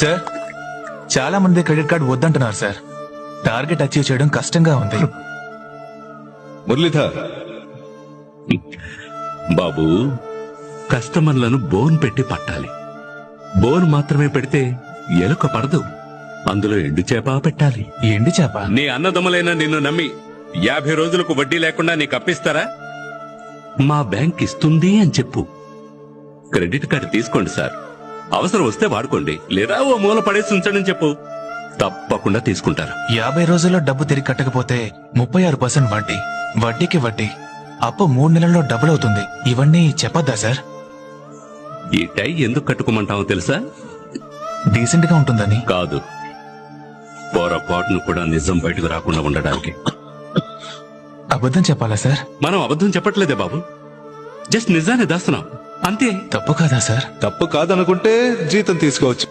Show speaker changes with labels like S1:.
S1: Sir, చాలా మంది credit card వద్దంటున్నారు సార్. టార్గెట్ అచీవ్ చేయడం కష్టంగా ఉంది.
S2: మురళీధర్,
S3: బాబు, కస్టమర్లను బోన్ పెట్టి పట్టాలి. బోన్ మాత్రమే పెడితే ఎలుక పడదు. అందులో ఎండు చేప పెట్టాలి.
S1: ఎండి చేప?
S3: నీ అన్నదమ్ములైనా నిన్ను నమ్మి 50 రోజులకు వడ్డీ లేకుండా నీకు అప్పిస్తారా? మా బ్యాంక్ ఇస్తుంది అని చెప్పు. క్రెడిట్ కార్డు తీసుకోండి సార్, అవసరం వస్తే వాడుకోండి, లేదా ఓ మూల పడేసి ఉంచండి చెప్పు. తప్పకుండా తీసుకుంటారు.
S1: 50 రోజుల్లో డబ్బు తిరిగి కట్టకపోతే 36% వడ్డీ, వడ్డీకి వడ్డీ. అప్పు 3 నెలల్లో డబుల్ అవుతుంది. ఇవన్నీ చెప్పొద్దా సార్?
S3: ఈ టై ఎందుకు కట్టుకోమంటావో తెలుసా?
S1: డీసెంట్ గా ఉంటుందని
S3: కాదు, పొరపాటును కూడా నిజం బయటకు రాకుండా ఉండడానికి.
S1: అబద్ధం చెప్పాలా సార్?
S3: మనం అబద్ధం చెప్పట్లేదే బాబు, జస్ట్ నిజాన్ని దాస్తున్నాం అంతే.
S1: తప్పు కాదా సార్?
S2: తప్పు కాదనుకుంటే జీతం తీసుకోవచ్చు.